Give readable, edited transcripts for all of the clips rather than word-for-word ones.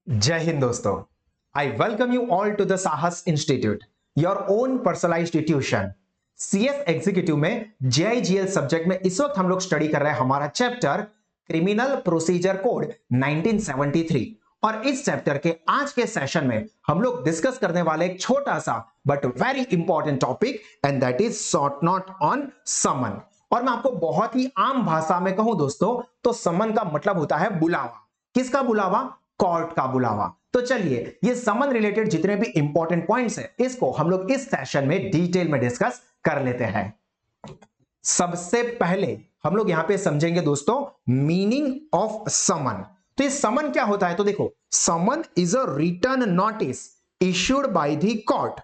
जय हिंद दोस्तों। I welcome you all to the Sahas institute, your own personalized tuition. CS executive में JIGL subject में इस वक्त हम लोग स्टडी कर रहे हैं हमारा चैप्टर क्रिमिनल प्रोसीजर कोड 1973। और इस चैप्टर के आज के सेशन में हम लोग डिस्कस करने वाले एक छोटा सा but very important topic, and that is short note on summon. और मैं आपको बहुत ही आम भाषा में कहूं दोस्तों, तो समन का मतलब होता है बुलावा। किसका बुलावा? कोर्ट का बुलावा। तो चलिए, ये समन रिलेटेड जितने भी इंपॉर्टेंट पॉइंट्स हैं, इसको हम लोग इस सेशन में डिटेल में डिस्कस कर लेते हैं। सबसे पहले हम लोग यहां पे समझेंगे दोस्तों मीनिंग ऑफ समन। तो ये समन क्या होता है? तो देखो, summon is a return notice issued by the court,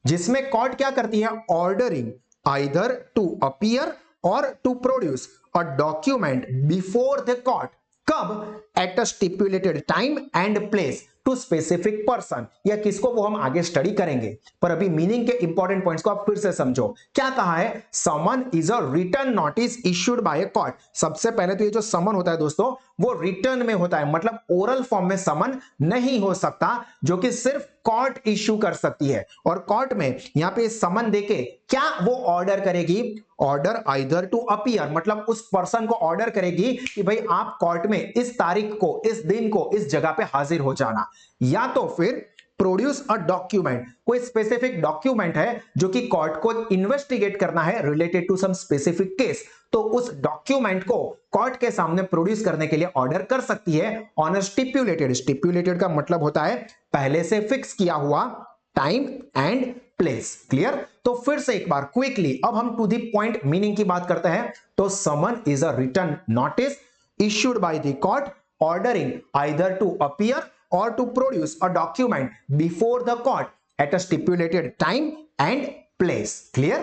जिसमें कोर्ट क्या करती है? Ordering either to appear or to produce a document before the court. कब? At a stipulated time and place to specific person. या किसको, वो हम आगे स्टडी करेंगे, पर अभी मीनिंग के इंपॉर्टेंट पॉइंट्स को आप फिर से समझो। क्या कहा है? समन is a return notice issued bye a court. सबसे पहले तो ये जो समन होता है दोस्तों, वो रिटर्न में होता है, मतलब ओरल फॉर्म में समन नहीं हो सकता, जो कि सिर्फ कोर्ट इश्यू कर सकती है। और कोर्ट में यहां पे समन देके क्या वो ऑर्डर करेगी? ऑर्डर आइदर टू अपीयर, मतलब उस पर्सन को ऑर्डर करेगी कि भाई आप कोर्ट में इस तारीख को, इस दिन को, इस जगह पे हाजिर हो जाना। या तो फिर प्रोड्यूस अ डॉक्यूमेंट, कोई स्पेसिफिक डॉक्यूमेंट है जो कि कोर्ट को इन्वेस्टिगेट करना है related to some specific case, तो उस डॉक्यूमेंट को कोर्ट के सामने प्रोड्यूस करने के लिए ऑर्डर कर सकती है ऑन अ स्टिपुलेटेड। स्टिपुलेटेड का मतलब होता है पहले से फिक्स किया हुआ टाइम एंड प्लेस। क्लियर? तो फिर से एक बार क्विकली अब हम टू द पॉइंट मीनिंग की बात करते हैं। तो summon is a written notice issued by the court ordering either to appear or to produce a document before the court at a stipulated time and place. Clear?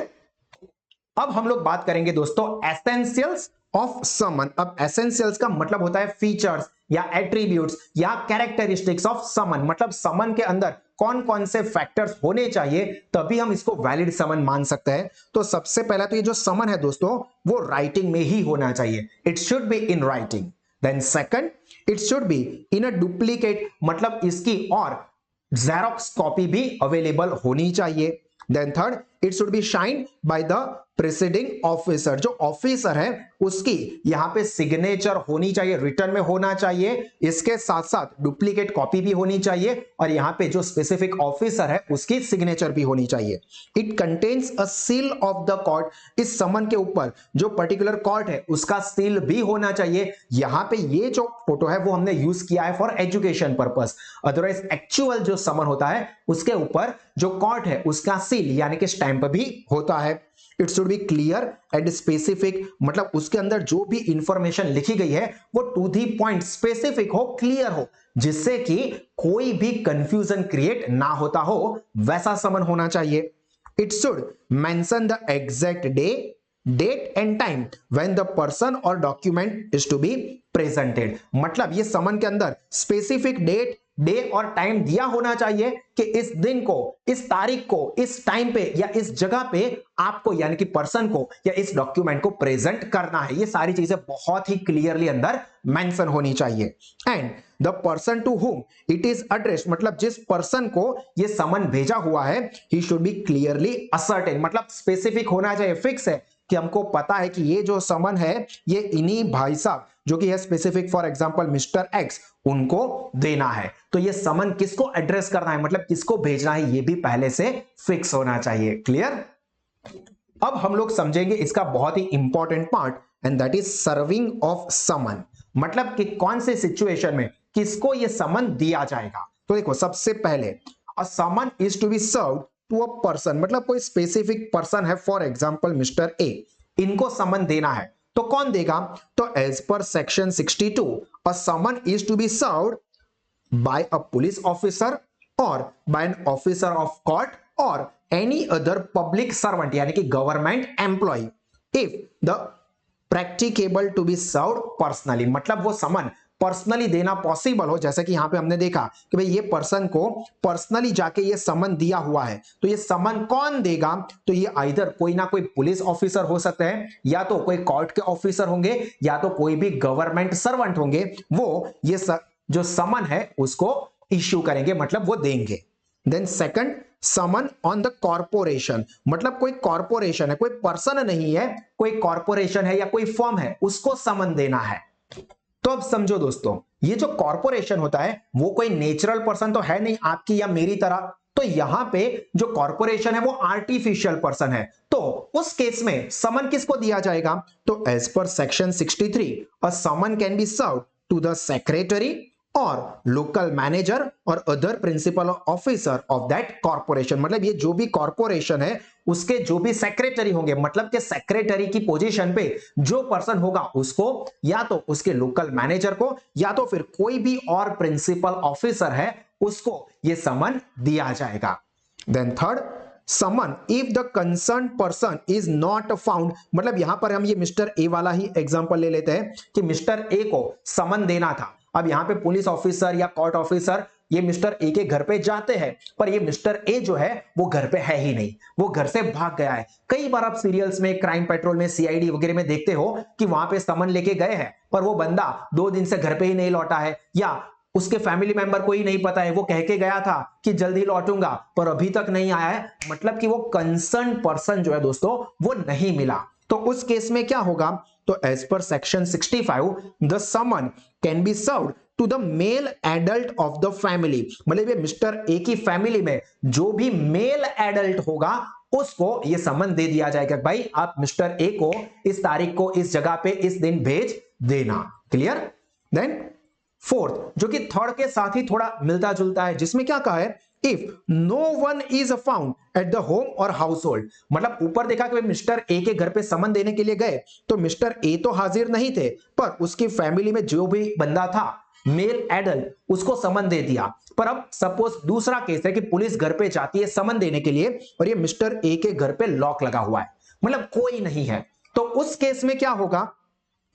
अब हम लोग बात करेंगे दोस्तों एसेंशियल्स ऑफ समन। अब एसेंशियल्स का मतलब होता है फीचर्स या एट्रीब्यूट्स या कैरेक्टरिस्टिक्स ऑफ समन, मतलब समन के अंदर कौन कौन से फैक्टर्स होने चाहिए तभी हम इसको वैलिड समन मान सकते हैं। तो सबसे पहला तो ये जो समन है दोस्तों, वो राइटिंग में ही होना चाहिए। It should be in writing. Then second, it should be in a duplicate, मतलब इसकी और जेरोक्स कॉपी भी अवेलेबल होनी चाहिए। Then third, it should be signed by the presiding officer, जो ऑफिसर है उसकी यहां पे सिग्नेचर होनी चाहिए, रिटर्न में होना चाहिए। इसके साथ साथ डुप्लीकेट कॉपी भी होनी चाहिए और यहां पे जो स्पेसिफिक ऑफिसर है उसकी सिग्नेचर भी होनी चाहिए। It contains a seal of the court, इस समन के ऊपर जो पर्टिकुलर कोर्ट है उसका सील भी होना चाहिए। यहां पे ये जो फोटो है वो हमने यूज किया है for education purpose, otherwise actual जो समन होता है उसके ऊपर जो कोर्ट है उसका सील यानी कि स्टैंप भी होता है। It should B clear and specific, मतलब उसके अंदर जो भी इंफॉर्मेशन लिखी गई है वो टू दी पॉइंट स्पेसिफिक हो, क्लियर हो, जिससे कि कोई भी कंफ्यूजन क्रिएट ना होता हो, वैसा समन होना चाहिए। It should mention the exact day, date and time when the person or document is to be presented, मतलब ये समन के अंदर स्पेसिफिक डेट, डे और टाइम दिया होना चाहिए कि इस दिन को, इस तारीख को, इस टाइम पे या इस जगह पे आपको यानी कि पर्सन को या इस डॉक्यूमेंट को प्रेजेंट करना है। ये सारी चीजें बहुत ही क्लियरली अंदर मेंशन होनी चाहिए। And the person to whom it is addressed, मतलब जिस पर्सन को ये समन भेजा हुआ है, he should be clearly ascertain, मतलब स्पेसिफिक होना चाहिए, फिक्स है कि हमको पता है कि ये जो समन है ये इन्हीं भाई साहब जो कि है specific, for example mister x, उनको देना है। तो ये समन किसको एड्रेस करना है, मतलब किसको भेजना है, ये भी पहले से फिक्स होना चाहिए। क्लियर? अब हम लोग समझेंगे इसका बहुत ही important part, and that is serving of summon, मतलब कि कौन से सिचुएशन में किसको ये समन दिया जाएगा। तो देखो, सबसे पहले a summon is to be serve to a person, मतलब कोई स्पेसिफिक पर्सन है, फॉर एग्जांपल मिस्टर ए, इनको समन देना है तो कौन देगा? तो as per section 62 a summon is to be served by a police officer or by an officer of court or any other public servant यानी कि government employ if the practicable to be served personally, मतलब वो समन personally देना possible हो। जैसे कि यहां पे हमने देखा कि भाई ये पर्सन को पर्सनली जाके ये समन दिया हुआ है, तो ये समन कौन देगा? तो ये आइदर कोई ना कोई पुलिस ऑफिसर हो सकते हैं, या तो कोई कोर्ट के ऑफिसर होंगे, या तो कोई भी गवर्नमेंट सर्वेंट होंगे, वो ये जो समन है उसको इश्यू करेंगे, मतलब वो देंगे। Then second, summon on the corporation, मतलब कोई कॉर्पोरेशन है, कोई पर्सन नहीं है, कोई कॉर्पोरेशन है या कोई फर्म है, उसको समन देना है। तो अब समझो दोस्तों, ये जो कॉर्पोरेशन होता है वो कोई नेचुरल पर्सन तो है नहीं आपकी या मेरी तरह, तो यहां पे जो कॉर्पोरेशन है वो आर्टिफिशियल पर्सन है। तो उस केस में समन किसको दिया जाएगा? तो as per section 63 a summon can be serve to the secretary और लोकल मैनेजर और other principal officer of that corporation. मतलब ये जो भी कॉर्पोरेशन है उसके जो भी सेक्रेटरी होंगे, मतलब कि सेक्रेटरी की पोजीशन पे जो पर्सन होगा उसको, या तो उसके लोकल मैनेजर को, या तो फिर कोई भी और प्रिंसिपल ऑफिसर है उसको ये समन दिया जाएगा। Then third, summon if the concern person is not found, मतलब यहां पर हम ये मिस्टर ए वाला ही एग्जांपल ले लेते हैं कि मिस्टर ए को समन देना था। अब यहां पे पुलिस ऑफिसर या कोर्ट ऑफिसर ये मिस्टर ए के घर पे जाते हैं, पर ये मिस्टर ए जो है वो घर पे है ही नहीं, वो घर से भाग गया है। कई बार आप सीरियल्स में, क्राइम पेट्रोल में, सीआईडी वगैरह में देखते हो कि वहां पे समन लेके गए हैं, पर वो बंदा 2 दिन से घर पे ही नहीं लौटा है, या उसके फैमिली मेंबर को ही नहीं पता है, वो कह के गया था कि जल्दी लौटूंगा पर अभी तक नहीं आया है, मतलब कि वो कंसर्न पर्सन जो है दोस्तों वो नहीं मिला। तो उस केस में क्या होगा? तो as per section 65 the summon can be served to the male adult of the family, मतलब ये मिस्टर ए की फैमिली में जो भी मेल एडल्ट होगा उसको ये समन दे दिया जाएगा, भाई आप मिस्टर ए को इस तारीख को इस जगह पे इस दिन भेज देना। क्लियर? देन फोर्थ, जो कि थर्ड के साथ ही थोड़ा मिलता जुलता है, जिसमें क्या कहा है? If no one is found at the home और हाउस होल्ड, मतलब ऊपर देखा कि मिस्टर ए के घर पे समन देने के लिए गए तो मिस्टर ए तो हाजिर नहीं थे, पर उसकी फैमिली में जो भी बंदा था मेल एडल्ट उसको समन दे दिया। पर अब सपोज दूसरा केस है कि पुलिस घर पे जाती है समन देने के लिए और ये मिस्टर ए के घर पे लॉक लगा हुआ है, मतलब कोई नहीं है, तो उस केस में क्या होगा?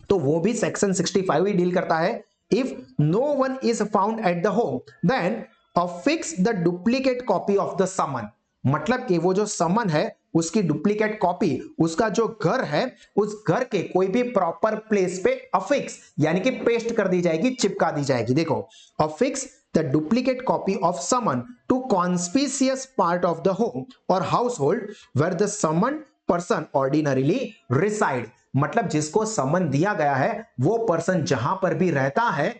तो वो भी सेक्शन 65 ही डील करता है। If no one is found at the home then affix the duplicate copy of the summon, मतलब कि वो जो समन है उसकी डुप्लीकेट कॉपी उसका जो घर है उस घर के कोई भी प्रॉपर प्लेस पे अफिक्स यानी कि पेस्ट कर दी जाएगी, चिपका दी जाएगी। देखो, affix the duplicate copy of summon to conspicuous part of the home और household where the summon person ordinarily reside, मतलब जिसको समन दिया गया है वो पर्सन जहां पर भी रहता है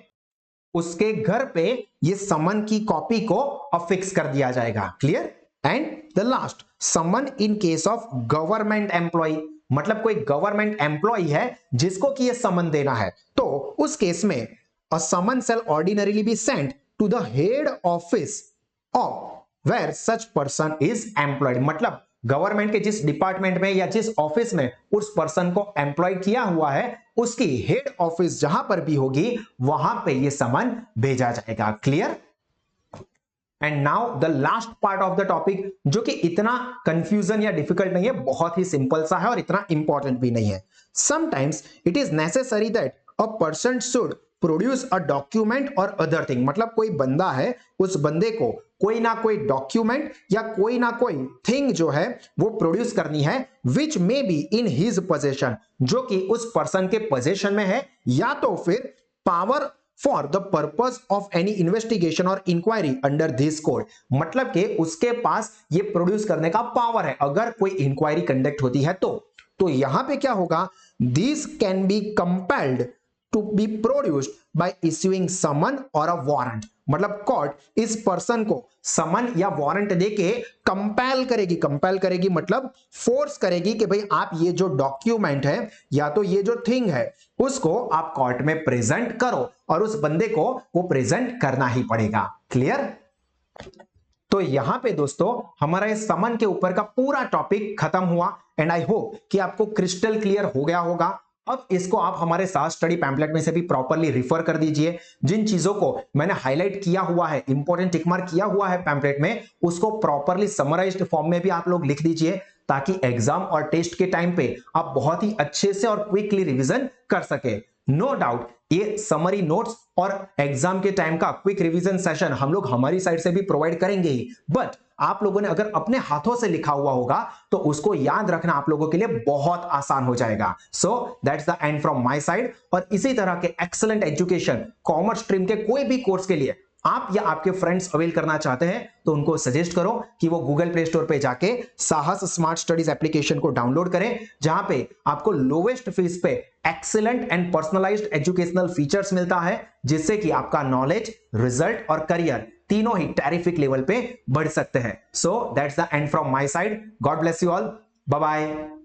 उसके घर पे ये समन की कॉपी को अफिक्स कर दिया जाएगा। Clear? And the last, summon in case of government employ, मतलब कोई गवर्नमेंट एम्प्लॉय है जिसको कि ये समन देना है, तो उस केस में a summon shall ordinarily be sent to the head office of where such person is employed, मतलब गवर्नमेंट के जिस डिपार्टमेंट में या जिस ऑफिस में उस पर्सन को एम्प्लॉय किया हुआ है उसकी हेड ऑफिस जहां पर भी होगी वहां पे ये समन भेजा जाएगा। Clear? And now the last part of the topic, जो कि इतना कंफ्यूजन या डिफिकल्ट नहीं है, बहुत ही सिंपल सा है और इतना इंपॉर्टेंट भी नहीं है। Sometimes it is necessary that a person should produce a document और अदर थिंग, मतलब कोई बंदा है उस बंदे को कोई ना कोई डॉक्यूमेंट या कोई ना कोई थिंग जो है वो प्रोड्यूस करनी है which may be in his possession, जो कि उस पर्सन के पोजेशन में है, या तो फिर power for the purpose of any investigation और इंक्वायरी अंडर दिस कोड, मतलब कि उसके पास ये प्रोड्यूस करने का पावर है अगर कोई इंक्वायरी कंडक्ट होती है तो यहां पे क्या होगा? This can be compelled to be produced by issuing summon or a warrant, मतलब कोर्ट इस पर्सन को समन या वारंट देके कंपेल करेगी मतलब फोर्स करेगी कि भाई आप ये जो डॉक्यूमेंट है या तो ये जो थिंग है उसको आप कोर्ट में प्रेजेंट करो, और उस बंदे को वो प्रेजेंट करना ही पड़ेगा। क्लियर? तो यहां पे दोस्तों हमारा इस समन के ऊपर का पूरा टॉपिक खत्म हुआ एंड आई होप कि आपको क्रिस्टल क्लियर हो गया होगा। अब इसको आप हमारे साथ स्टडी पैम्पलेट में से भी प्रॉपर्ली रिफर कर दीजिए, जिन चीजों को मैंने हाईलाइट किया हुआ है, इंपॉर्टेंट टिक मार्क किया हुआ है पैम्पलेट में, उसको प्रॉपर्ली समराइज्ड फॉर्म में भी आप लोग लिख दीजिए ताकि एग्जाम और टेस्ट के टाइम पे आप बहुत ही अच्छे से और क्विकली रिवीजन कर सके। नो डाउट ये समरी नोट्स और एग्जाम के टाइम का क्विक रिवीजन सेशन हम लोग हमारी साइड से भी प्रोवाइड करेंगे ही, बट आप लोगों ने अगर अपने हाथों से लिखा हुआ होगा तो उसको याद रखना आप लोगों के लिए बहुत आसान हो जाएगा। सो that's the end from my side, और इसी तरह के एक्सीलेंट एजुकेशन कॉमर्स स्ट्रीम के कोई भी कोर्स के लिए आप या आपके फ्रेंड्स अवेल करना चाहते हैं तो उनको सजेस्ट करो कि वो गूगल प्ले स्टोर पे जाके साहस स्मार्ट स्टडीज एप्लीकेशन को डाउनलोड करें, जहां पे आपको लोवेस्ट फीस पे excellent and personalised educational features मिलता है, जिससे कि आपका नॉलेज, रिजल्ट और करियर तीनों ही टेरिफिक लेवल पे बढ़ सकते हैं। So that's the end from my side. God bless you all. Bye bye.